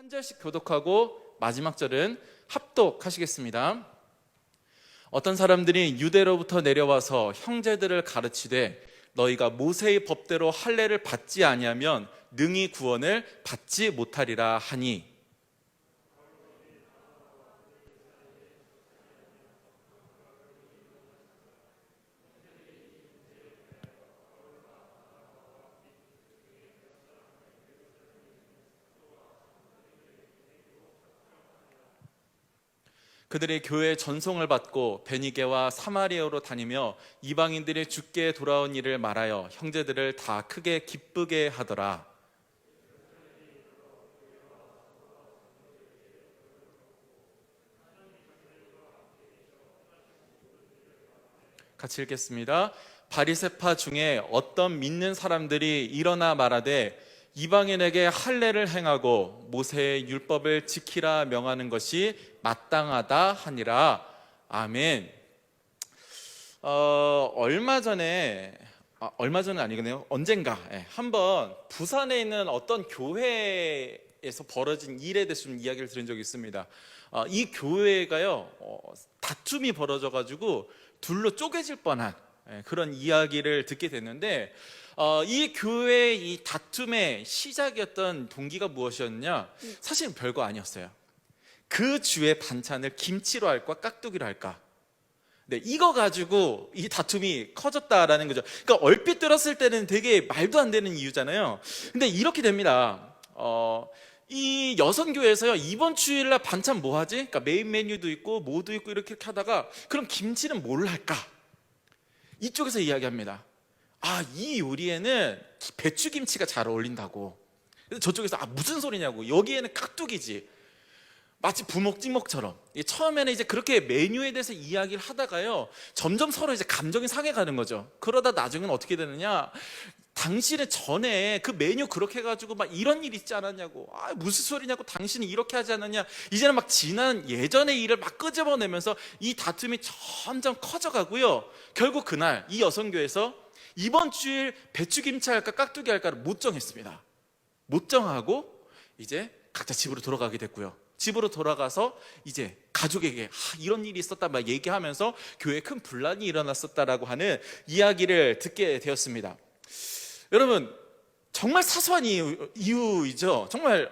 한 절씩 교독하고 마지막 절은 합독하시겠습니다. 어떤 사람들이 유대로부터 내려와서 형제들을 가르치되 너희가 모세의 법대로 할례를 받지 아니하면 능히 구원을 받지 못하리라 하니, 그들이 교회의 전송을 받고 베니게와 사마리아로 다니며 이방인들이 주께 돌아온 일을 말하여 형제들을 다 크게 기쁘게 하더라. 같이 읽겠습니다. 바리새파 중에 어떤 믿는 사람들이 일어나 말하되 이방인에게 할례를 행하고 모세의 율법을 지키라 명하는 것이 마땅하다 하니라. 아멘. 얼마 전은 아니겠네요. 언젠가 한번 부산에 있는 어떤 교회에서 벌어진 일에 대해서 좀 이야기를 들은 적이 있습니다. 이 교회가요, 다툼이 벌어져가지고 둘로 쪼개질 뻔한 그런 이야기를 듣게 됐는데, 이 교회의 이 다툼의 시작이었던 동기가 무엇이었냐? 사실은 별거 아니었어요. 그 주의 반찬을 김치로 할까 깍두기로 할까? 네, 이거 가지고 이 다툼이 커졌다라는 거죠. 그러니까 얼핏 들었을 때는 되게 말도 안 되는 이유잖아요. 근데 이렇게 됩니다. 이 여선교회에서요, 이번 주일날 반찬 뭐 하지? 그러니까 메인 메뉴도 있고 뭐도 있고 이렇게 하다가 그럼 김치는 뭘 할까? 이쪽에서 이야기합니다. 이 요리에는 배추김치가 잘 어울린다고. 그래서 저쪽에서 무슨 소리냐고. 여기에는 깍두기지. 마치 부먹찍먹처럼. 처음에는 이제 그렇게 메뉴에 대해서 이야기를 하다가요, 점점 서로 이제 감정이 상해가는 거죠. 그러다 나중에는 어떻게 되느냐? 당신은 전에 그 메뉴 그렇게 해가지고 막 이런 일 있지 않았냐고. 무슨 소리냐고. 당신이 이렇게 하지 않았냐. 이제는 막 지난 예전의 일을 막 끄집어내면서 이 다툼이 점점 커져가고요. 결국 그날 이 여성교회에서 이번 주일 배추김치 할까 깍두기 할까를 못 정했습니다. 못 정하고 이제 각자 집으로 돌아가게 됐고요. 집으로 돌아가서 이제 가족에게 이런 일이 있었다 막 얘기하면서 교회에 큰 분란이 일어났었다라고 하는 이야기를 듣게 되었습니다. 여러분, 정말 사소한 이유이죠. 정말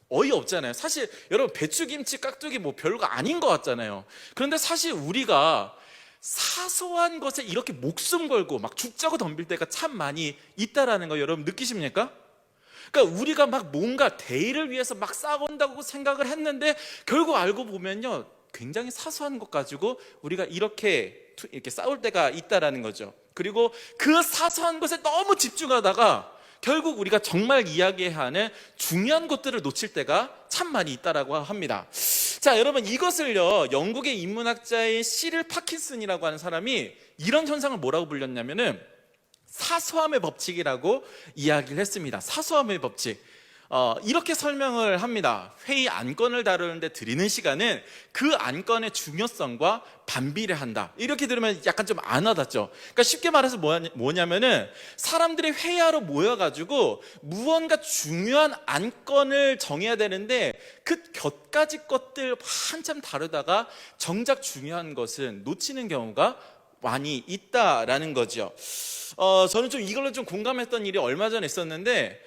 어이없잖아요. 사실 여러분, 배추김치 깍두기 뭐 별거 아닌 것 같잖아요. 그런데 사실 우리가 사소한 것에 이렇게 목숨 걸고 막 죽자고 덤빌 때가 참 많이 있다라는 거 여러분 느끼십니까? 그러니까 우리가 막 뭔가 대의를 위해서 막 싸운다고 생각을 했는데 결국 알고 보면요, 굉장히 사소한 것 가지고 우리가 이렇게 싸울 때가 있다라는 거죠. 그리고 그 사소한 것에 너무 집중하다가 결국 우리가 정말 이야기해야 하는 중요한 것들을 놓칠 때가 참 많이 있다라고 합니다. 자, 여러분, 이것을요, 영국의 인문학자인 시릴 파킨슨이라고 하는 사람이 이런 현상을 뭐라고 불렸냐면은 사소함의 법칙이라고 이야기를 했습니다. 사소함의 법칙. 이렇게 설명을 합니다. 회의 안건을 다루는데 드리는 시간은 그 안건의 중요성과 반비례한다. 이렇게 들으면 약간 좀 안 와닿죠. 그러니까 쉽게 말해서 뭐냐면은 사람들이 회의하러 모여가지고 무언가 중요한 안건을 정해야 되는데 그 곁가지 것들 한참 다루다가 정작 중요한 것은 놓치는 경우가 많이 있다라는 거죠. 저는 좀 이걸로 좀 공감했던 일이 얼마 전에 있었는데,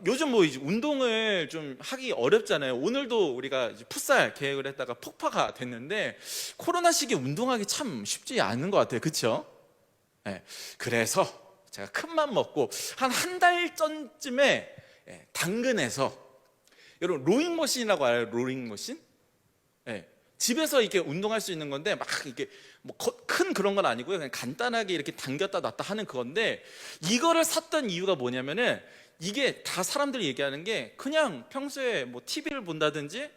요즘 뭐 이제 운동을 좀 하기 어렵잖아요. 오늘도 우리가 이제 풋살 계획을 했다가 폭파가 됐는데, 코로나 시기에 운동하기 참 쉽지 않은 것 같아요. 그렇죠? 네. 그래서 제가 큰맘 먹고 한 달 전쯤에 당근에서, 여러분 로잉머신이라고 알아요? 로잉머신? 네. 집에서 이렇게 운동할 수 있는 건데 막 이게 뭐 큰 그런 건 아니고요. 그냥 간단하게 이렇게 당겼다 놨다 하는 그건데, 이거를 샀던 이유가 뭐냐면은 이게 다 사람들이 얘기하는 게 그냥 평소에 뭐 TV를 본다든지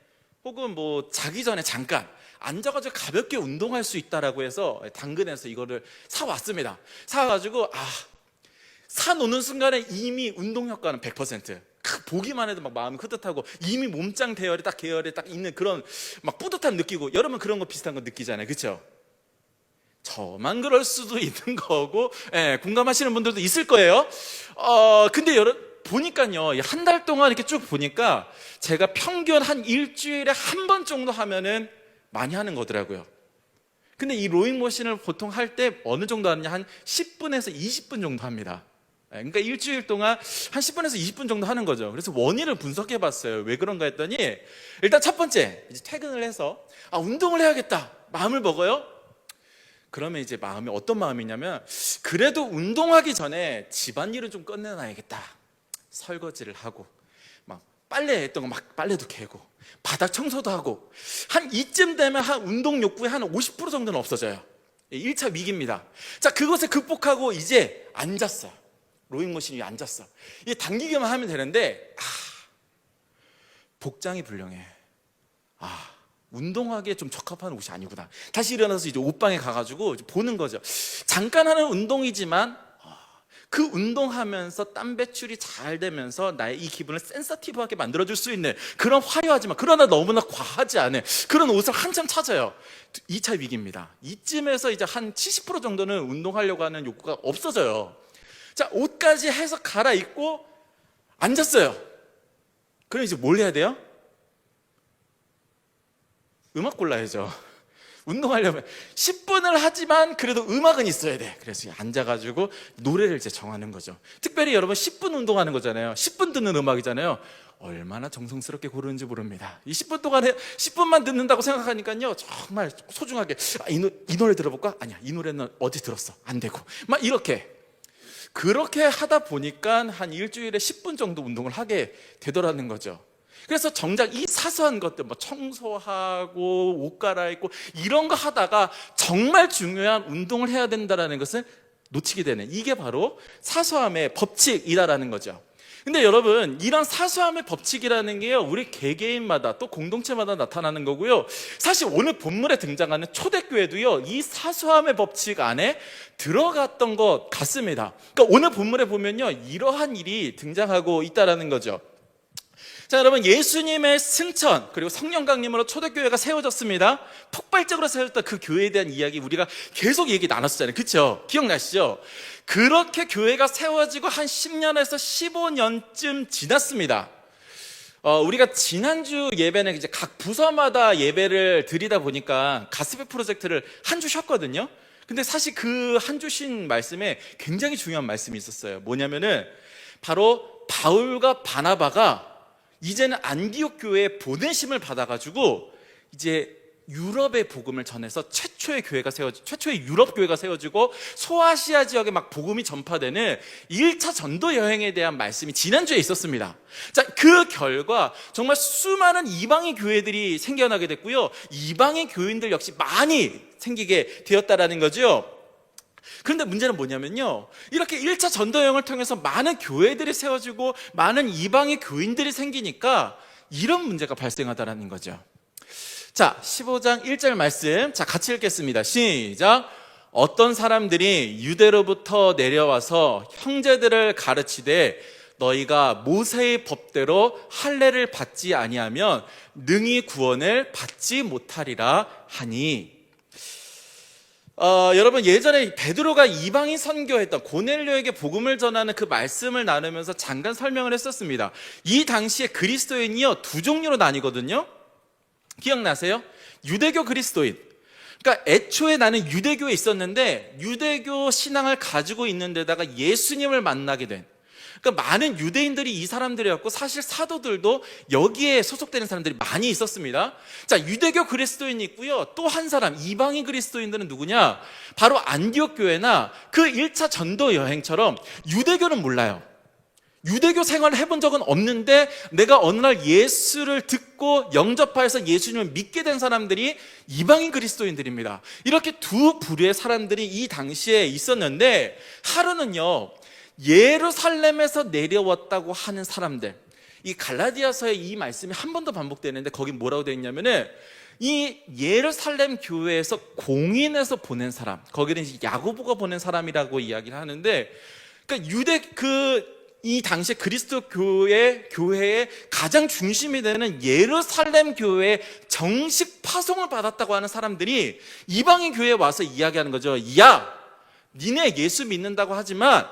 혹은 뭐 자기 전에 잠깐 앉아가지고 가볍게 운동할 수 있다라고 해서 당근에서 이거를 사왔습니다. 사가지고 사놓는 순간에 이미 운동 효과는 100%. 보기만 해도 막 마음이 흐듯하고 이미 몸짱 계열에 딱 있는 그런 막 뿌듯함 느끼고, 여러분 그런 거 비슷한 거 느끼잖아요. 그렇죠? 저만 그럴 수도 있는 거고, 공감하시는 분들도 있을 거예요. 근데 보니까요, 한 달 동안 이렇게 쭉 보니까 제가 평균 한 일주일에 한 번 정도 하면은 많이 하는 거더라고요. 근데 이 로잉머신을 보통 할 때 어느 정도 하느냐, 한 10분에서 20분 정도 합니다. 그러니까 일주일 동안 한 10분에서 20분 정도 하는 거죠. 그래서 원인을 분석해 봤어요. 왜 그런가 했더니, 일단 첫 번째, 이제 퇴근을 해서 운동을 해야겠다 마음을 먹어요. 그러면 이제 마음이 어떤 마음이냐면, 그래도 운동하기 전에 집안일은 좀 끝내놔야겠다. 설거지를 하고 막 빨래 했던 거 막 빨래도 개고 바닥 청소도 하고, 한 이쯤 되면 한 운동 욕구의 한 50% 정도는 없어져요. 1차 위기입니다. 자, 그것을 극복하고 이제 앉았어요. 로잉머신 위에 앉았어. 이게 당기기만 하면 되는데, 복장이 불량해. 운동하기에 좀 적합한 옷이 아니구나. 다시 일어나서 이제 옷방에 가가지고 보는 거죠. 잠깐 하는 운동이지만 그 운동하면서 땀 배출이 잘 되면서 나의 이 기분을 센서티브하게 만들어줄 수 있는 그런 화려하지만 그러나 너무나 과하지 않은 그런 옷을 한참 찾아요. 2차 위기입니다. 이쯤에서 이제 한 70% 정도는 운동하려고 하는 욕구가 없어져요. 자, 옷까지 해서 갈아입고 앉았어요. 그럼 이제 뭘 해야 돼요? 음악 골라야죠. 운동하려면 10분을 하지만 그래도 음악은 있어야 돼. 그래서 앉아가지고 노래를 이제 정하는 거죠. 특별히 여러분 10분 운동하는 거잖아요. 10분 듣는 음악이잖아요. 얼마나 정성스럽게 고르는지 모릅니다. 이 10분 동안에 10분만 듣는다고 생각하니까요, 정말 소중하게 이 노래 들어볼까? 아니야, 이 노래는 어디 들었어? 안 되고 막 이렇게 그렇게 하다 보니까 한 일주일에 10분 정도 운동을 하게 되더라는 거죠. 그래서 정작 이 사소한 것들, 뭐 청소하고 옷 갈아입고 이런 거 하다가 정말 중요한 운동을 해야 된다는 것을 놓치게 되는, 이게 바로 사소함의 법칙이다라는 거죠. 근데 여러분, 이런 사소함의 법칙이라는 게요, 우리 개개인마다 또 공동체마다 나타나는 거고요, 사실 오늘 본문에 등장하는 초대교회도요, 이 사소함의 법칙 안에 들어갔던 것 같습니다. 그러니까 오늘 본문에 보면요, 이러한 일이 등장하고 있다라는 거죠. 자, 여러분, 예수님의 승천 그리고 성령 강림으로 초대교회가 세워졌습니다. 폭발적으로 세워졌던 그 교회에 대한 이야기 우리가 계속 얘기 나눴었잖아요. 그렇죠? 기억나시죠? 그렇게 교회가 세워지고 한 10년에서 15년쯤 지났습니다. 우리가 지난주 예배는 이제 각 부서마다 예배를 드리다 보니까 가스페 프로젝트를 한 주 쉬었거든요. 근데 사실 그 한 주 쉰 말씀에 굉장히 중요한 말씀이 있었어요. 뭐냐면은 바로 바울과 바나바가 이제는 안디옥 교회에 보내심을 받아가지고 이제 유럽의 복음을 전해서 최초의 유럽 교회가 세워지고 소아시아 지역에 막 복음이 전파되는 1차 전도 여행에 대한 말씀이 지난주에 있었습니다. 자, 그 결과 정말 수많은 이방인 교회들이 생겨나게 됐고요, 이방인 교인들 역시 많이 생기게 되었다라는 거죠. 그런데 문제는 뭐냐면요, 이렇게 1차 전도 여행을 통해서 많은 교회들이 세워지고 많은 이방의 교인들이 생기니까 이런 문제가 발생하다라는 거죠. 자, 15장 1절 말씀, 자, 같이 읽겠습니다. 시작. 어떤 사람들이 유대로부터 내려와서 형제들을 가르치되 너희가 모세의 법대로 할례를 받지 아니하면 능히 구원을 받지 못하리라 하니. 여러분, 예전에 베드로가 이방인 선교했던 고넬료에게 복음을 전하는 그 말씀을 나누면서 잠깐 설명을 했었습니다. 이 당시에 그리스도인이요, 두 종류로 나뉘거든요. 기억나세요? 유대교 그리스도인. 그러니까 애초에 나는 유대교에 있었는데 유대교 신앙을 가지고 있는 데다가 예수님을 만나게 된, 그러니까 많은 유대인들이 이 사람들이었고 사실 사도들도 여기에 소속되는 사람들이 많이 있었습니다. 자, 유대교 그리스도인이 있고요, 또 한 사람 이방인 그리스도인들은 누구냐? 바로 안디옥 교회나 그 1차 전도 여행처럼 유대교는 몰라요. 유대교 생활을 해본 적은 없는데 내가 어느 날 예수를 듣고 영접하여서 예수님을 믿게 된 사람들이 이방인 그리스도인들입니다. 이렇게 두 부류의 사람들이 이 당시에 있었는데, 하루는요, 예루살렘에서 내려왔다고 하는 사람들, 이 갈라디아서의 이 말씀이 한 번 더 반복되는데 거기 뭐라고 되어 있냐면은, 이 예루살렘 교회에서 공인해서 보낸 사람, 거기는 야고보가 보낸 사람이라고 이야기를 하는데, 그러니까 이 당시에 그리스도 교회의 가장 중심이 되는 예루살렘 교회의 정식 파송을 받았다고 하는 사람들이 이방인 교회에 와서 이야기하는 거죠. 야, 니네 예수 믿는다고 하지만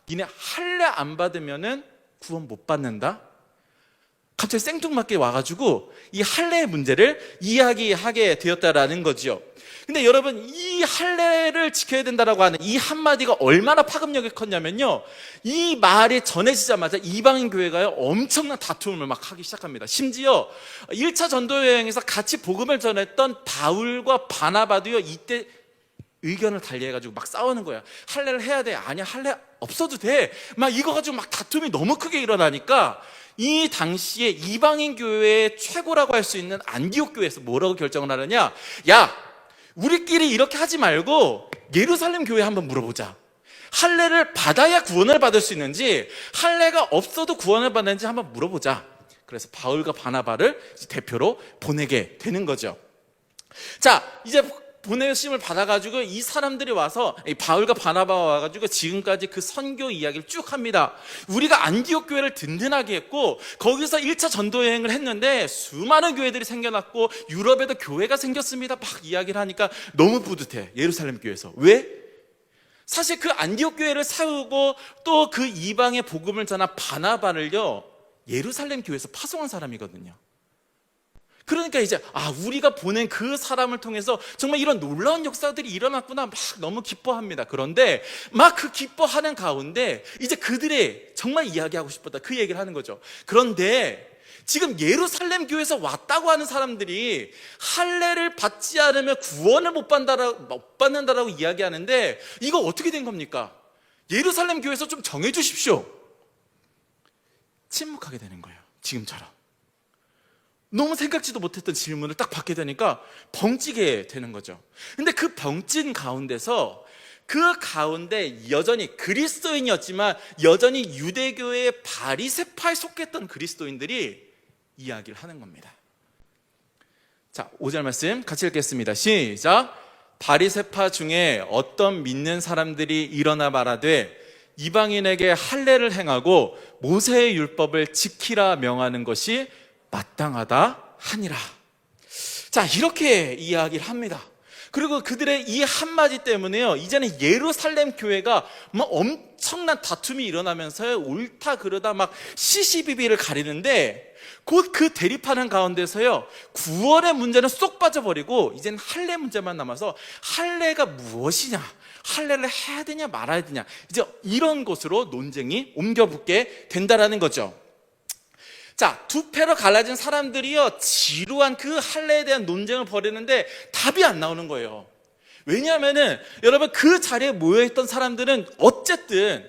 니네 할례 안 받으면은 구원 못 받는다? 갑자기 생뚱맞게 와가지고 이 할례의 문제를 이야기하게 되었다라는 거죠. 근데 여러분, 이 할례를 지켜야 된다라고 하는 이 한마디가 얼마나 파급력이 컸냐면요, 이 말이 전해지자마자 이방인 교회가요 엄청난 다툼을 막 하기 시작합니다. 심지어 1차 전도 여행에서 같이 복음을 전했던 바울과 바나바도요 이때 의견을 달리해가지고 막 싸우는 거야. 할례를 해야 돼? 아니야, 할례 없어도 돼. 막 이거 가지고 막 다툼이 너무 크게 일어나니까 이 당시에 이방인 교회의 최고라고 할 수 있는 안디옥 교회에서 뭐라고 결정을 하느냐, 야, 우리끼리 이렇게 하지 말고 예루살렘 교회에 한번 물어보자. 할례를 받아야 구원을 받을 수 있는지, 할례가 없어도 구원을 받는지 한번 물어보자. 그래서 바울과 바나바를 대표로 보내게 되는 거죠. 자, 이제 보내심을 받아가지고 이 사람들이 와서, 이 바울과 바나바가 와가지고 지금까지 그 선교 이야기를 쭉 합니다. 우리가 안디옥 교회를 든든하게 했고, 거기서 1차 전도 여행을 했는데 수많은 교회들이 생겨났고 유럽에도 교회가 생겼습니다. 막 이야기를 하니까 너무 뿌듯해, 예루살렘 교회에서. 왜? 사실 그 안디옥 교회를 세우고 또 그 이방의 복음을 전한 바나바를요 예루살렘 교회에서 파송한 사람이거든요. 그러니까 이제 우리가 보낸 그 사람을 통해서 정말 이런 놀라운 역사들이 일어났구나, 막 너무 기뻐합니다. 그런데 막 그 기뻐하는 가운데 이제 그들의 정말 이야기하고 싶었다, 그 얘기를 하는 거죠. 그런데 지금 예루살렘 교회에서 왔다고 하는 사람들이 할례를 받지 않으면 구원을 못 받는다라고 이야기하는데, 이거 어떻게 된 겁니까? 예루살렘 교회에서 좀 정해 주십시오. 침묵하게 되는 거예요. 지금처럼 너무 생각지도 못했던 질문을 딱 받게 되니까 벙찌게 되는 거죠. 근데 그 벙찐 가운데서, 그 가운데 여전히 그리스도인이었지만 여전히 유대교의 바리새파에 속했던 그리스도인들이 이야기를 하는 겁니다. 자, 5절 말씀 같이 읽겠습니다. 시작. 바리새파 중에 어떤 믿는 사람들이 일어나 말하되 이방인에게 할례를 행하고 모세의 율법을 지키라 명하는 것이 마땅하다 하니라. 자, 이렇게 이야기를 합니다. 그리고 그들의 이 한마디 때문에요, 이제는 예루살렘 교회가 막 엄청난 다툼이 일어나면서 옳다 그르다 막 시시비비를 가리는데, 곧 그 대립하는 가운데서요 구원의 문제는 쏙 빠져버리고 이제는 할례 문제만 남아서, 할례가 무엇이냐, 할례를 해야 되냐 말아야 되냐, 이제 이런 것으로 논쟁이 옮겨붙게 된다라는 거죠. 자, 두 패로 갈라진 사람들이요 지루한 그 할례에 대한 논쟁을 벌이는데 답이 안 나오는 거예요. 왜냐하면은 여러분, 그 자리에 모여있던 사람들은 어쨌든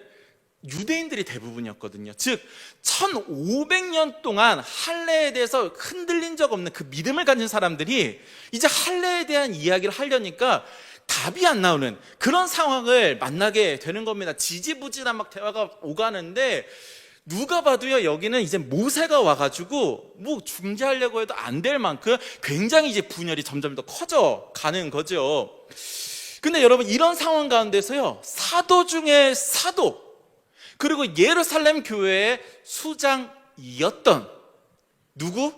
유대인들이 대부분이었거든요. 즉 1500년 동안 할례에 대해서 흔들린 적 없는 그 믿음을 가진 사람들이 이제 할례에 대한 이야기를 하려니까 답이 안 나오는 그런 상황을 만나게 되는 겁니다. 지지부진한 막 대화가 오가는데, 누가 봐도요 여기는 이제 모세가 와가지고 뭐 중재하려고 해도 안 될 만큼 굉장히 이제 분열이 점점 더 커져 가는 거죠. 근데 여러분, 이런 상황 가운데서요 사도 중에 사도, 그리고 예루살렘 교회의 수장이었던 누구?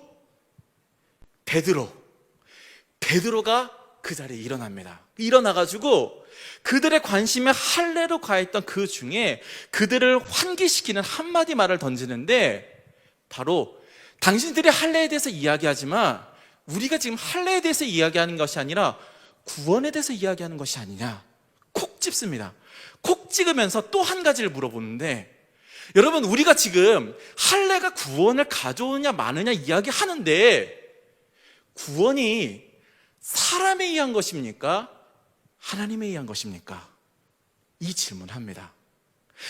베드로가 그 자리에 일어납니다. 일어나가지고 그들의 관심에 할례로 가했던 그 중에 그들을 환기시키는 한마디 말을 던지는데, 바로 당신들이 할례에 대해서 이야기하지만 우리가 지금 할례에 대해서 이야기하는 것이 아니라 구원에 대해서 이야기하는 것이 아니냐, 콕 집습니다. 콕 찍으면서 또 한 가지를 물어보는데, 여러분, 우리가 지금 할례가 구원을 가져오느냐 마느냐 이야기하는데, 구원이 사람에 의한 것입니까? 하나님에 의한 것입니까? 이 질문합니다.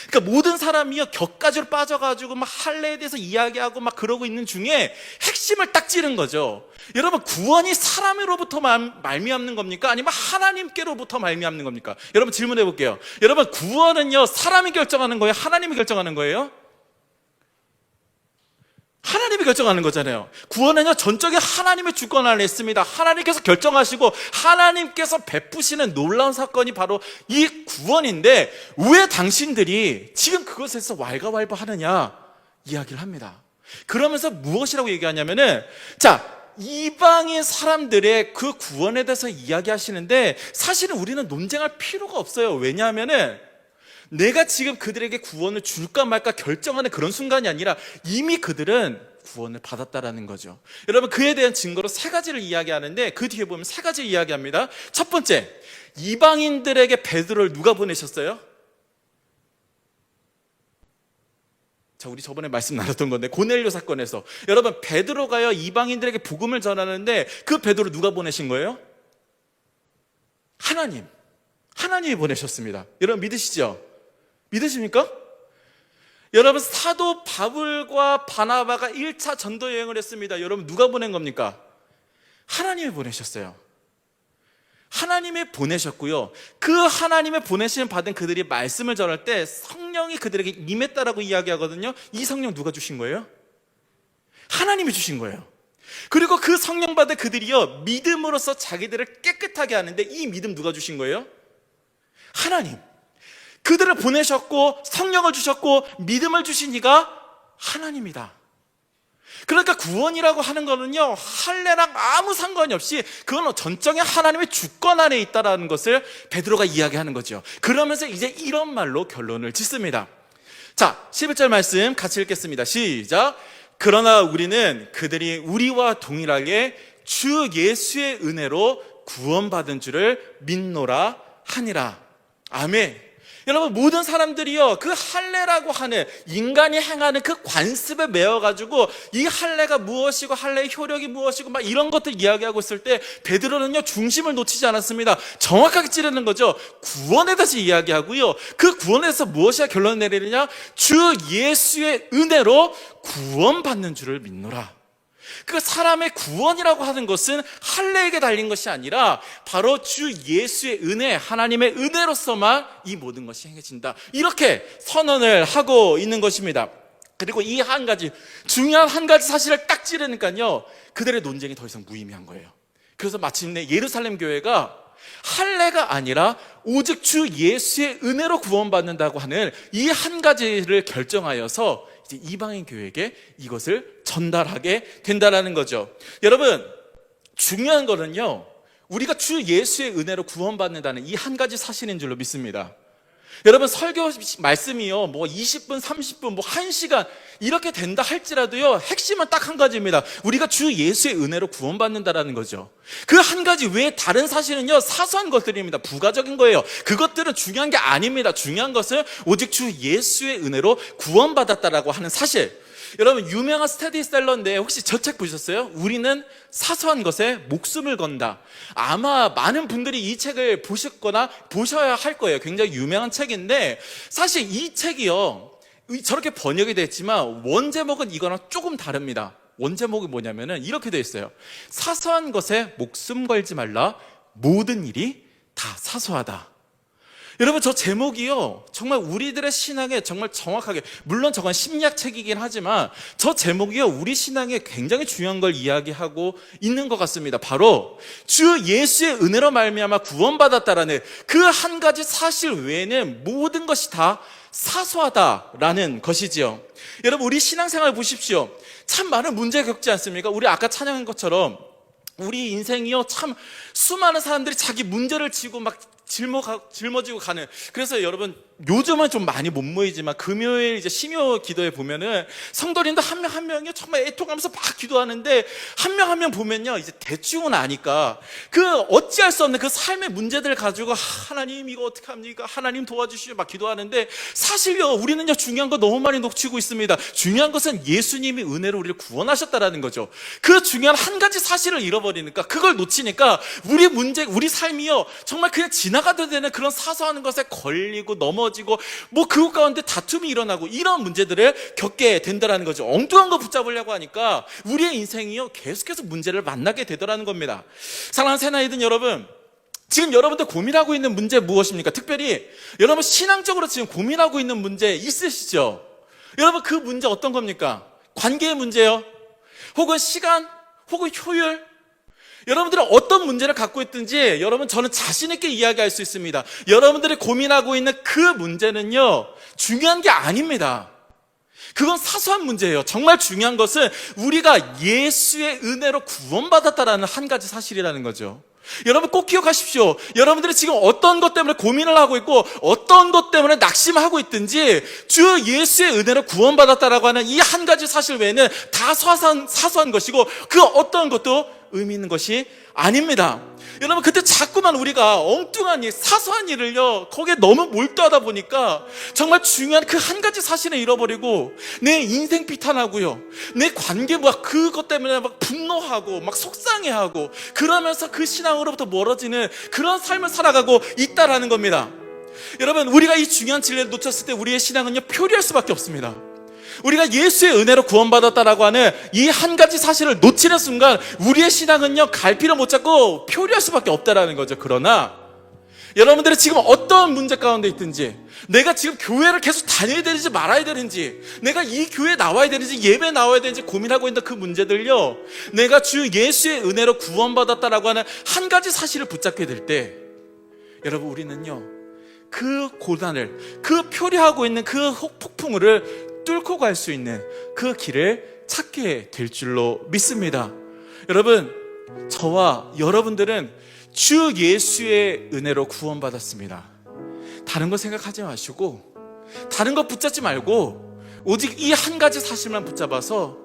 그러니까 모든 사람이요 격가지로 빠져가지고 막 할례에 대해서 이야기하고 막 그러고 있는 중에 핵심을 딱 찌른 거죠. 여러분, 구원이 사람으로부터 말미암는 겁니까? 아니면 하나님께로부터 말미암는 겁니까? 여러분, 질문해 볼게요. 여러분, 구원은요 사람이 결정하는 거예요? 하나님이 결정하는 거예요? 하나님이 결정하는 거잖아요. 구원은요 전적인 하나님의 주권 안에 있습니다. 하나님께서 결정하시고 하나님께서 베푸시는 놀라운 사건이 바로 이 구원인데, 왜 당신들이 지금 그것에서 왈가왈부하느냐 이야기를 합니다. 그러면서 무엇이라고 얘기하냐면은, 자, 이방인 사람들의 그 구원에 대해서 이야기하시는데 사실은 우리는 논쟁할 필요가 없어요. 왜냐하면은 내가 지금 그들에게 구원을 줄까 말까 결정하는 그런 순간이 아니라 이미 그들은 구원을 받았다라는 거죠. 여러분, 그에 대한 증거로 세 가지를 이야기하는데 그 뒤에 보면 세 가지 이야기합니다. 첫 번째, 이방인들에게 베드로를 누가 보내셨어요? 자, 우리 저번에 말씀 나눴던 건데 고넬료 사건에서 여러분, 베드로가요 이방인들에게 복음을 전하는데 그 베드로 누가 보내신 거예요? 하나님이 보내셨습니다. 여러분, 믿으시죠? 믿으십니까? 여러분, 사도 바울과 바나바가 1차 전도 여행을 했습니다. 여러분, 누가 보낸 겁니까? 하나님이 보내셨어요. 하나님이 보내셨고요. 그 하나님의 보내심 받은 그들이 말씀을 전할 때 성령이 그들에게 임했다라고 이야기하거든요. 이 성령 누가 주신 거예요? 하나님이 주신 거예요. 그리고 그 성령 받은 그들이요 믿음으로써 자기들을 깨끗하게 하는데 이 믿음 누가 주신 거예요? 하나님. 그들을 보내셨고 성령을 주셨고 믿음을 주신 이가 하나님이다. 그러니까 구원이라고 하는 거는요 할례랑 아무 상관이 없이 그건 전적인 하나님의 주권 안에 있다라는 것을 베드로가 이야기하는 거죠. 그러면서 이제 이런 말로 결론을 짓습니다. 자, 11절 말씀 같이 읽겠습니다. 시작. 그러나 우리는 그들이 우리와 동일하게 주 예수의 은혜로 구원받은 줄을 믿노라 하니라. 아멘. 여러분, 모든 사람들이요 그 할례라고 하는 인간이 행하는 그 관습에 매여가지고 이 할례가 무엇이고 할례의 효력이 무엇이고 막 이런 것들 이야기하고 있을 때 베드로는요 중심을 놓치지 않았습니다. 정확하게 찌르는 거죠. 구원에 대해서 이야기하고요 그 구원에 대해서 무엇이야 결론을 내리느냐, 주 예수의 은혜로 구원받는 줄을 믿노라. 그 사람의 구원이라고 하는 것은 할례에게 달린 것이 아니라 바로 주 예수의 은혜, 하나님의 은혜로서만 이 모든 것이 행해진다. 이렇게 선언을 하고 있는 것입니다. 그리고 이 한 가지 중요한 한 가지 사실을 딱 찌르니까요 그들의 논쟁이 더 이상 무의미한 거예요. 그래서 마침내 예루살렘 교회가 할례가 아니라 오직 주 예수의 은혜로 구원받는다고 하는 이 한 가지를 결정하여서 이제 이방인 교회에게 이것을 전달하게 된다는 거죠. 여러분, 중요한 거는요 우리가 주 예수의 은혜로 구원받는다는 이 한 가지 사실인 줄로 믿습니다. 여러분, 설교 말씀이요 뭐 20분, 30분, 뭐 1시간 이렇게 된다 할지라도요 핵심은 딱 한 가지입니다. 우리가 주 예수의 은혜로 구원받는다라는 거죠. 그 한 가지 외에 다른 사실은요 사소한 것들입니다. 부가적인 거예요. 그것들은 중요한 게 아닙니다. 중요한 것은 오직 주 예수의 은혜로 구원받았다라고 하는 사실. 여러분, 유명한 스테디셀러인데 혹시 저 책 보셨어요? 우리는 사소한 것에 목숨을 건다. 아마 많은 분들이 이 책을 보셨거나 보셔야 할 거예요. 굉장히 유명한 책인데 사실 이 책이요 저렇게 번역이 됐지만 원제목은 이거랑 조금 다릅니다. 원제목이 뭐냐면은 이렇게 되어 있어요. 사소한 것에 목숨 걸지 말라. 모든 일이 다 사소하다. 여러분, 저 제목이요 정말 우리들의 신앙에 정말 정확하게, 물론 저건 심리학책이긴 하지만 저 제목이요 우리 신앙에 굉장히 중요한 걸 이야기하고 있는 것 같습니다. 바로 주 예수의 은혜로 말미암아 구원받았다라는 그 한 가지 사실 외에는 모든 것이 다 사소하다라는 것이지요. 여러분, 우리 신앙생활 보십시오. 참 많은 문제 겪지 않습니까? 우리 아까 찬양한 것처럼 우리 인생이요 참 수많은 사람들이 자기 문제를 지고 막 짊어지고 가는. 그래서 여러분, 요즘은 좀 많이 못 모이지만 금요일 이제 심요 기도에 보면은 성도님들 한 명 한 명이 정말 애통하면서 막 기도하는데 한 명 한 명 보면요 이제 대충은 아니까 그 어찌할 수 없는 그 삶의 문제들을 가지고 하나님 이거 어떻게 합니까? 하나님 도와주시오 막 기도하는데 사실요 우리는요 중요한 거 너무 많이 놓치고 있습니다. 중요한 것은 예수님이 은혜로 우리를 구원하셨다라는 거죠. 그 중요한 한 가지 사실을 잃어버리니까, 그걸 놓치니까 우리 문제, 우리 삶이요 정말 그냥 지나가도 되는 그런 사소한 것에 걸리고 넘어지고 뭐 그것 가운데 다툼이 일어나고 이런 문제들을 겪게 된다는 거죠. 엉뚱한 거 붙잡으려고 하니까 우리의 인생이요 계속해서 문제를 만나게 되더라는 겁니다. 사랑하는 새나이든 여러분, 지금 여러분들 고민하고 있는 문제 무엇입니까? 특별히 여러분 신앙적으로 지금 고민하고 있는 문제 있으시죠? 여러분, 그 문제 어떤 겁니까? 관계의 문제요? 혹은 시간? 혹은 효율? 여러분들은 어떤 문제를 갖고 있든지 여러분 저는 자신 있게 이야기할 수 있습니다. 여러분들이 고민하고 있는 그 문제는요 중요한 게 아닙니다. 그건 사소한 문제예요. 정말 중요한 것은 우리가 예수의 은혜로 구원받았다라는 한 가지 사실이라는 거죠. 여러분 꼭 기억하십시오. 여러분들이 지금 어떤 것 때문에 고민을 하고 있고 어떤 것 때문에 낙심하고 있든지 주 예수의 은혜로 구원받았다라고 하는 이 한 가지 사실 외에는 다 사소한 것이고 그 어떤 것도 의미 있는 것이 아닙니다. 여러분 그때 자꾸만 우리가 엉뚱한 일, 사소한 일을요 거기에 너무 몰두하다 보니까 정말 중요한 그 한 가지 사실을 잃어버리고 내 인생 비탄하고요, 내 관계 그것 때문에 막 분노하고 막 속상해하고 그러면서 그 신앙으로부터 멀어지는 그런 삶을 살아가고 있다라는 겁니다. 여러분 우리가 이 중요한 진리를 놓쳤을 때 우리의 신앙은요 표리할 수밖에 없습니다. 우리가 예수의 은혜로 구원받았다라고 하는 이 한 가지 사실을 놓치는 순간 우리의 신앙은요 갈피를 못 잡고 표류할 수밖에 없다라는 거죠. 그러나 여러분들이 지금 어떤 문제 가운데 있든지, 내가 지금 교회를 계속 다녀야 되는지 말아야 되는지, 내가 이 교회에 나와야 되는지 예배에 나와야 되는지 고민하고 있는 그 문제들요, 내가 주 예수의 은혜로 구원받았다라고 하는 한 가지 사실을 붙잡게 될 때 여러분 우리는요 그 고난을, 그 표류하고 있는 그 폭풍우를 뚫고 갈 수 있는 그 길을 찾게 될 줄로 믿습니다. 여러분 저와 여러분들은 주 예수의 은혜로 구원받았습니다. 다른 거 생각하지 마시고 다른 거 붙잡지 말고 오직 이 한 가지 사실만 붙잡아서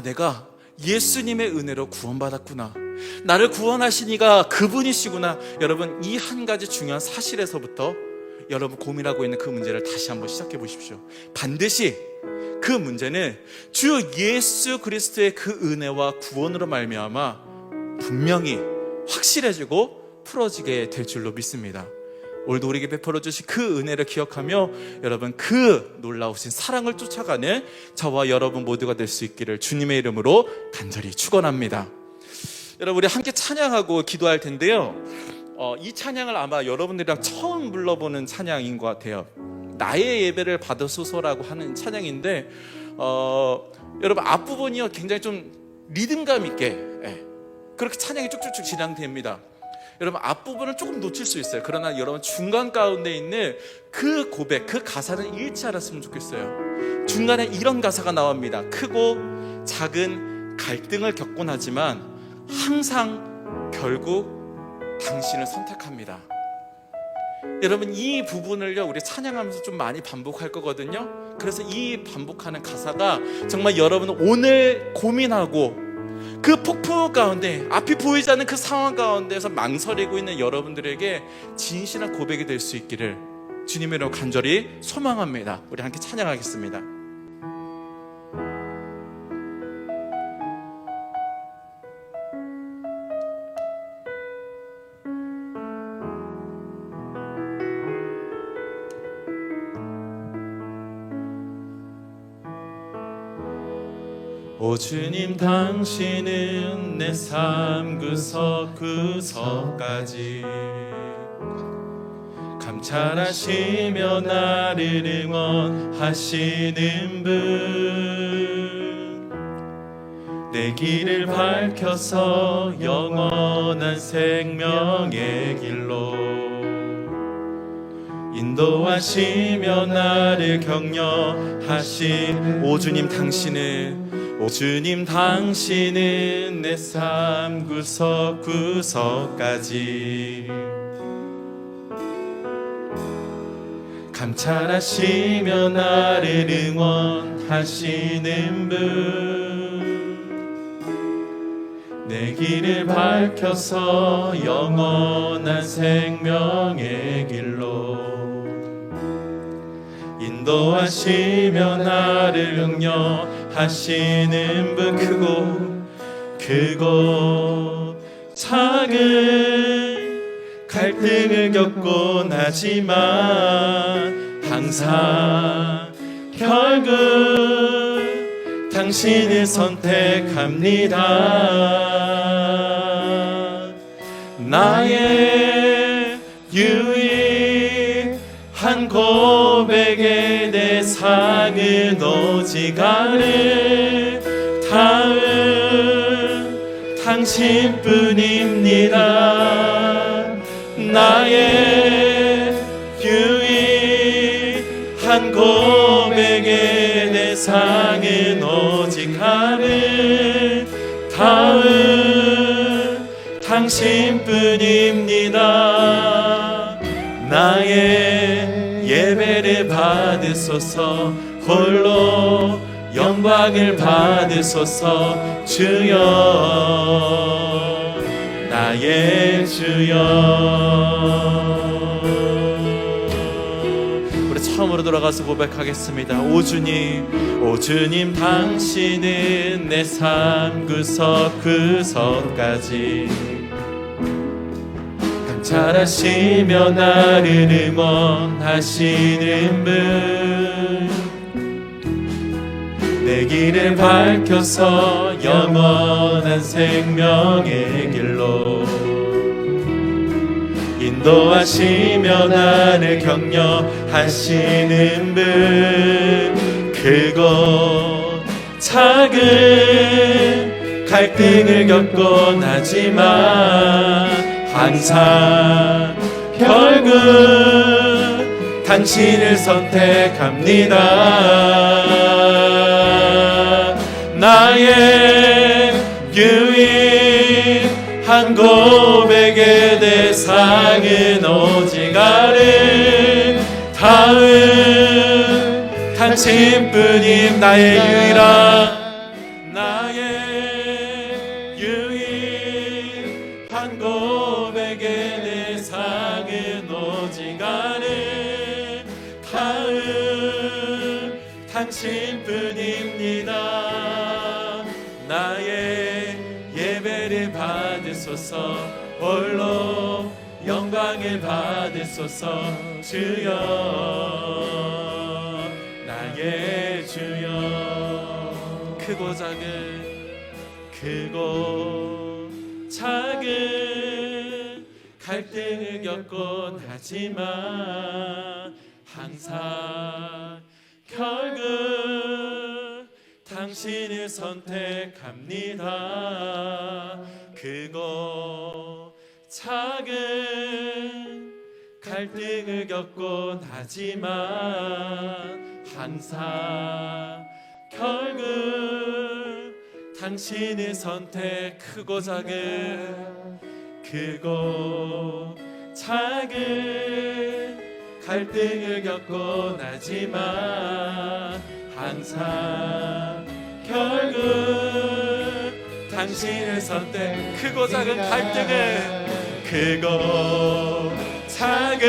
내가 예수님의 은혜로 구원받았구나, 나를 구원하신 이가 그분이시구나. 여러분 이 한 가지 중요한 사실에서부터 여러분 고민하고 있는 그 문제를 다시 한번 시작해 보십시오. 반드시 그 문제는 주 예수 그리스도의 그 은혜와 구원으로 말미암아 분명히 확실해지고 풀어지게 될 줄로 믿습니다. 오늘도 우리에게 베풀어 주신 그 은혜를 기억하며 여러분 그 놀라우신 사랑을 쫓아가는 저와 여러분 모두가 될 수 있기를 주님의 이름으로 간절히 축원합니다. 여러분 우리 함께 찬양하고 기도할 텐데요, 이 찬양을 아마 여러분들이랑 처음 불러보는 찬양인 것 같아요. 나의 예배를 받으소서라고 하는 찬양인데 여러분 앞부분이요 굉장히 좀 리듬감 있게 그렇게 찬양이 쭉쭉쭉 진행됩니다. 여러분 앞부분은 조금 놓칠 수 있어요. 그러나 여러분 중간 가운데 있는 그 고백, 그 가사를 잃지 않았으면 좋겠어요. 중간에 이런 가사가 나옵니다. 크고 작은 갈등을 겪곤 하지만 항상 결국 당신을 선택합니다. 여러분 이 부분을요 우리 찬양하면서 좀 많이 반복할 거거든요. 그래서 이 반복하는 가사가 정말 여러분 오늘 고민하고 그 폭풍 가운데 앞이 보이지 않는 그 상황 가운데서 망설이고 있는 여러분들에게 진실한 고백이 될 수 있기를 주님의 이름으로 간절히 소망합니다. 우리 함께 찬양하겠습니다. 오 주님 당신은 내 삶 구석구석까지 감찰하시며 나를 응원하시는 분, 내 길을 밝혀서 영원한 생명의 길로 인도하시며 나를 격려하신 오 주님 당신은 내 삶 구석구석까지 감찰하시며 나를 응원하시는 분, 내 길을 밝혀서 영원한 생명의 길로 인도하시며 나를 격려하시는 분, 크고 작은 갈등을 겪곤 하지만 항상 결국 당신을 선택합니다. 나의 유일한 고백에 내 상은 오직 아름다운 당신뿐입니다. 나의 유일한 고백에 내 대상은 오직 아름다운 당신뿐입니다. 나의 예배를 받으소서, 홀로 영광을 받으소서. 주여, 나의 주여. 우리 처음으로 돌아가서 고백하겠습니다. 오 주님, 당신은 내 삶 구석구석까지 감찰하시며 나를 응원하시는 분, 내 길을 밝혀서 영원한 생명의 길로 인도하시며 나를 격려하시는 분, 크고 작은 갈등을 겪곤 하지만 항상 결국 당신을 선택합니다. 나의 유일한 고백의 대상은 오직 아름다운 당신뿐임. 나의 유일한 고백의 대상은 오직 아름다운 당신뿐입니다. 나의 예배를 받으소서, 홀로 영광을 받으소서. 주여, 나의 주여. 크고 작은 갈등을 겪곤 하지만 항상 결국 당신을 선택합니다. 크고 작은 갈등을 겪곤 하지만 항상 결국 당신을 선택. 크고 작은 갈등을 겪곤 하지만 항상 결국 당신을 선택. 크고 작은 갈등을, 크고 작은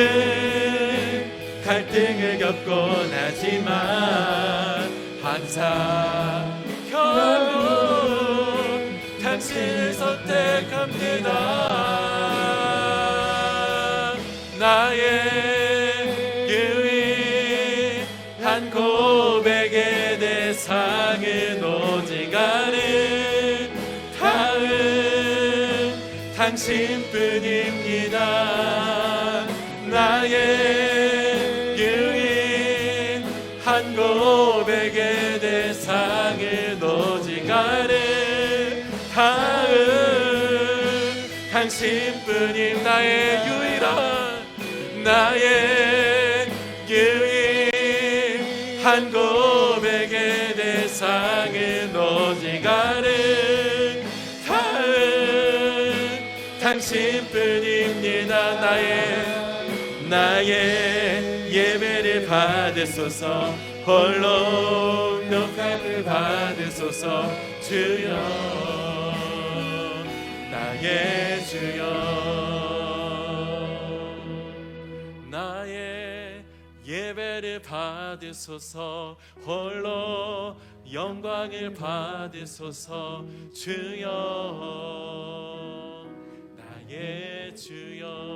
갈등을 겪곤 하지만 항상 결국 당신을 선택합니다. 나의 유일한 고백의 대상은 오직 아름다운 당신뿐입니다. 나의 유일한 고백의 대상은 오직 아름다운 당신뿐임. 나의 유일한 고백의 대상은 오직 아름다운 당신뿐입니다. 나의 예배를 받으소서, 홀로 영광을 받으소서. 주여, 나의 주여. 나의 예배를 받으소서, 홀로 영광을 받으소서. 주여, 나의 주여.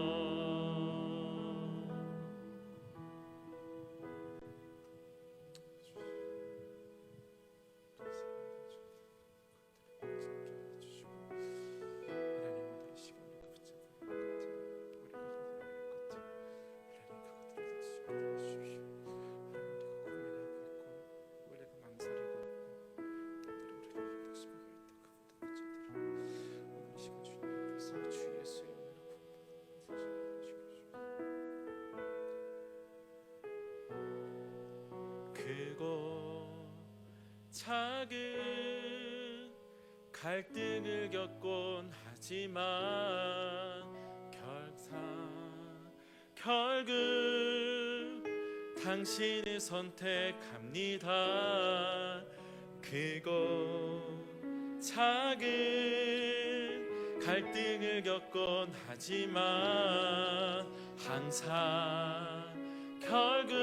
크고 작은 갈등을 겪곤 하지만 결국 당신을 선택합니다. 크고 작은 갈등을 겪곤 하지만 항상 결국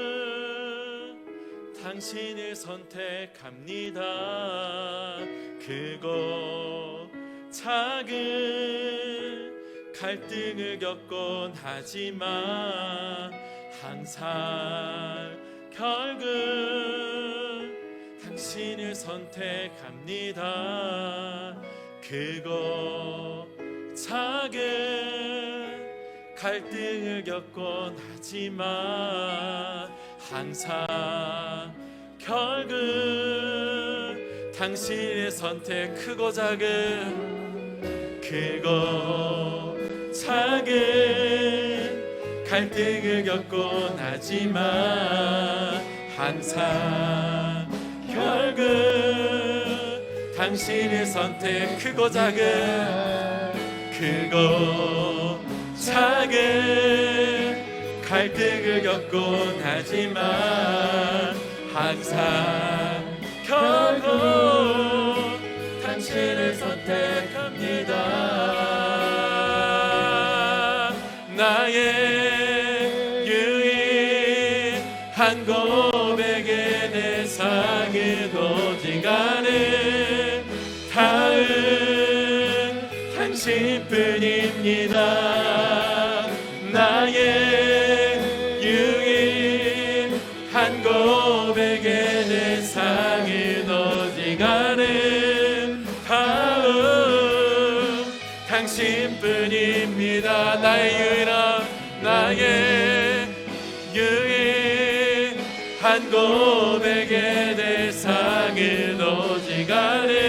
당신을 선택합니다. 크고 작은 갈등을 겪곤 하지만 항상 결국 당신을 선택합니다. 크고 작은 갈등을 겪곤 하지만 항상 결국 당신의 선택. 크고 작은 갈등을 겪곤 하지만 항상 결국 당신의 선택. 크고 작은 갈등을 겪곤 하지만 항상 결국 당신을 선택합니다. 나의 유일한 고백에 내 상은 오직 아름다운 당신뿐입니다. 나의 유일한 고백에 내 상은 오직 아름다운 당신뿐입니다. 나의 유일한 고백에 내 상은 오직 아름다운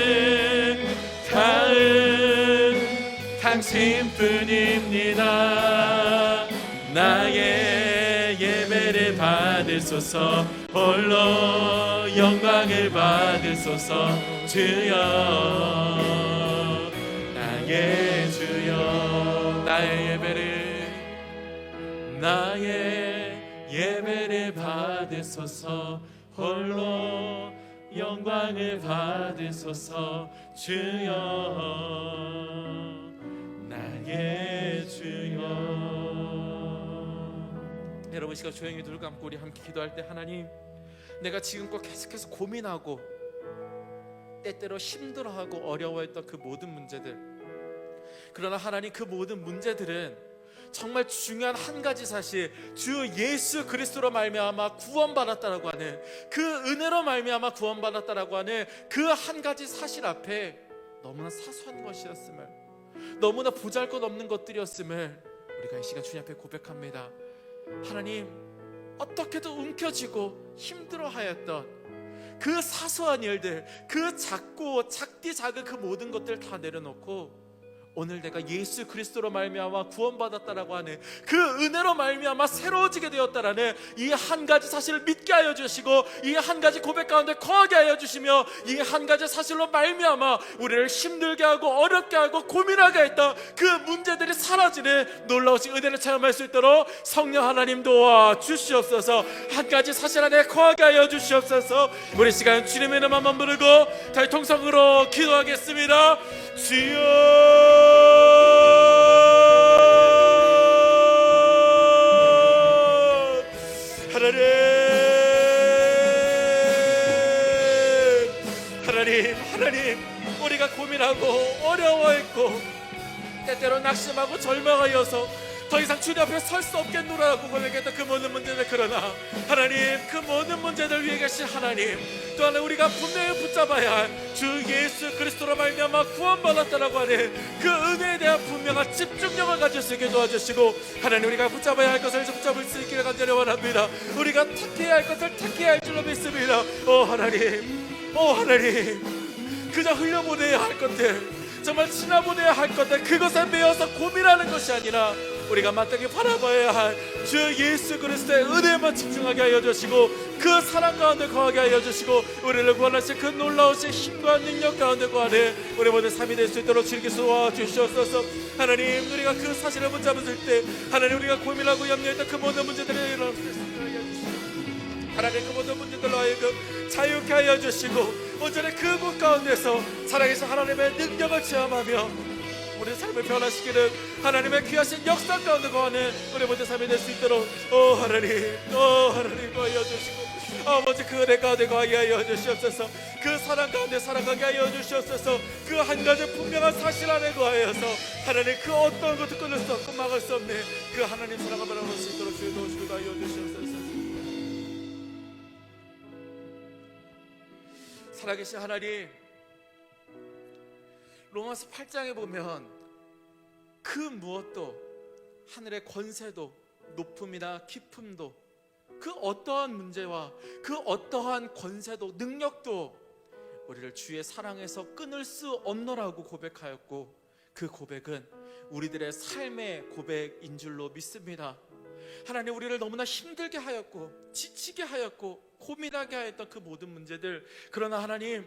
당신뿐입니다. 나의 예배를 받으소서. 홀로 영광을 받으소서. 주여 나의 주여 나의 예배를 받으소서. 홀로 영광을 받으소서. 주여 나의 주여. 여러분, 시간 조용히 눈을 감고 우리 함께 기도할 때, 하나님, 내가 지금껏 계속해서 고민하고 때때로 힘들어하고 어려워했던 그 모든 문제들, 그러나 하나님, 그 모든 문제들은 정말 중요한 한 가지 사실, 주 예수 그리스도로 말미암아 구원받았다라고 하는, 그 은혜로 말미암아 구원받았다라고 하는 그 한 가지 사실 앞에 너무나 사소한 것이었음을, 너무나 보잘것없는 것들이었음을 우리가 이 시간 주님 앞에 고백합니다. 하나님, 어떻게도 움켜쥐고 힘들어하였던 그 사소한 일들, 그 작고 작디 작은 그 모든 것들 다 내려놓고 오늘 내가 예수 그리스도로 말미암아 구원받았다라고 하는 그 은혜로 말미암아 새로워지게 되었다라는 이 한 가지 사실을 믿게 하여 주시고, 이 한 가지 고백 가운데 거하게 하여 주시며, 이 한 가지 사실로 말미암아 우리를 힘들게 하고 어렵게 하고 고민하게 했던 그 문제들이 사라지는 놀라우신 은혜를 체험할 수 있도록 성령 하나님 도와 주시옵소서. 한 가지 사실 안에 거하게 하여 주시옵소서. 우리 시간 주님의 이름 한번 부르고 다시 통성으로 기도하겠습니다. 주여 하나님, 우리가 고민하고 어려워했고 때때로 낙심하고 절망하여서 더 이상 주님 앞에 설 수 없겠노라고 고백했던 그 모든 문제들, 그러나 하나님, 그 모든 문제들 위에 계신 하나님, 또 하나 우리가 분명히 붙잡아야 할 주 예수 그리스도로 말미암아 구원받았다라고 하는 그 은혜에 대한 분명한 집중력을 가질 수 있게 도와주시고, 하나님, 우리가 붙잡아야 할 것을 붙잡을 수 있기를 간절히 원합니다. 우리가 택해야 할 것을 택해야 할 줄로 믿습니다. 오 하나님, 그저 흘려보내야 할 것들, 정말 지나보내야 할 것들, 그것에 매여서 고민하는 것이 아니라 우리가 마땅히 바라봐야 할 주 예수 그리스도의 은혜만 집중하게 하여 주시고, 그 사랑 가운데 거하게 하여 주시고, 우리를 구원하실 그 놀라우신 힘과 능력 가운데 거하는 우리 모두 삶이 될 수 있도록 주님께 도와주시옵소서. 하나님, 우리가 그 사실을 붙잡았을 때 하나님, 우리가 고민하고 염려했던 그 모든 문제들을 하나님, 그 모든 문제들로 하여금 자유케 하여 주시고, 온전히 그곳 가운데서 살아계신 하나님의 능력을 체험하며 우리 삶을 변화시키는 하나님의 귀하신 역사 가운데 거하는 우리 모두 삶이 될 수 있도록 하나님 거하여 주시고, 아버지 그 은혜 가운데 거하게 하여 주시옵소서. 그 사랑 가운데 살아가게 하여 주시옵소서. 그 한 가지 분명한 사실 안에 거하여서 하나님, 그 어떤 것도 끊을 수 없고 막을 수 없는 그 하나님 사랑을 바라볼 수 있도록 주여 도우시고 하여 주시옵소서. 살아계신 하나님, 로마서 8장에 보면 그 무엇도, 하늘의 권세도 높음이나 깊음도, 그 어떠한 문제와 그 어떠한 권세도 능력도 우리를 주의 사랑에서 끊을 수 없노라고 고백하였고, 그 고백은 우리들의 삶의 고백인 줄로 믿습니다. 하나님, 우리를 너무나 힘들게 하였고 지치게 하였고 고민하게 하였던 그 모든 문제들, 그러나 하나님,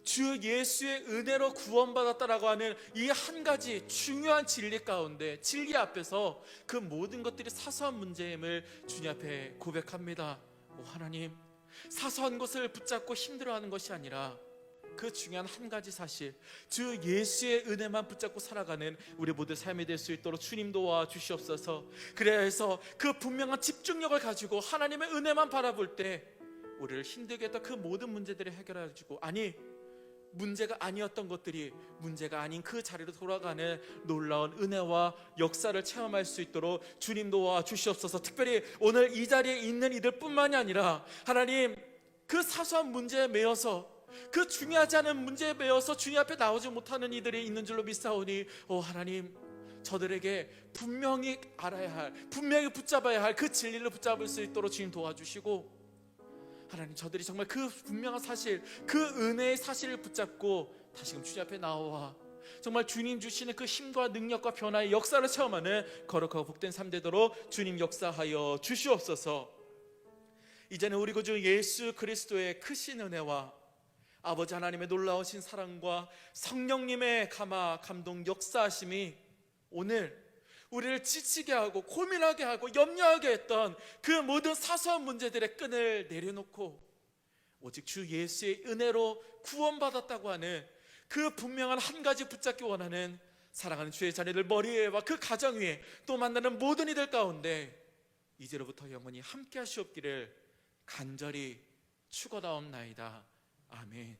주 예수의 은혜로 구원받았다라고 하는 이 한 가지 중요한 진리 가운데, 진리 앞에서 그 모든 것들이 사소한 문제임을 주님 앞에 고백합니다. 하나님, 사소한 것을 붙잡고 힘들어하는 것이 아니라 그 중요한 한 가지 사실, 주 예수의 은혜만 붙잡고 살아가는 우리 모두 삶이 될 수 있도록 주님 도와주시옵소서. 그래야 해서 그 분명한 집중력을 가지고 하나님의 은혜만 바라볼 때 우리를 힘들게 했던 그 모든 문제들을 해결해주고, 아니, 문제가 아니었던 것들이 문제가 아닌 그 자리로 돌아가는 놀라운 은혜와 역사를 체험할 수 있도록 주님 도와주시옵소서. 특별히 오늘 이 자리에 있는 이들 뿐만이 아니라 하나님, 그 사소한 문제에 매여서, 그 중요하지 않은 문제에 매여서 주님 앞에 나오지 못하는 이들이 있는 줄로 믿사오니, 하나님, 저들에게 분명히 알아야 할, 분명히 붙잡아야 할 그 진리를 붙잡을 수 있도록 주님 도와주시고, 하나님, 저들이 정말 그 분명한 사실, 그 은혜의 사실을 붙잡고 다시금 주님 앞에 나와 정말 주님 주시는 그 힘과 능력과 변화의 역사를 체험하는 거룩하고 복된 삶 되도록 주님 역사하여 주시옵소서. 이제는 우리 구주 예수 그리스도의 크신 은혜와 아버지 하나님의 놀라우신 사랑과 성령님의 감동 역사하심이 오늘 우리를 지치게 하고 고민하게 하고 염려하게 했던 그 모든 사소한 문제들의 끈을 내려놓고 오직 주 예수의 은혜로 구원받았다고 하는 그 분명한 한 가지 붙잡기 원하는 사랑하는 주의 자녀들 머리에와 그 가정 위에 또 만나는 모든 이들 가운데 이제로부터 영원히 함께 하시옵기를 간절히 축원하옵나이다. 아멘.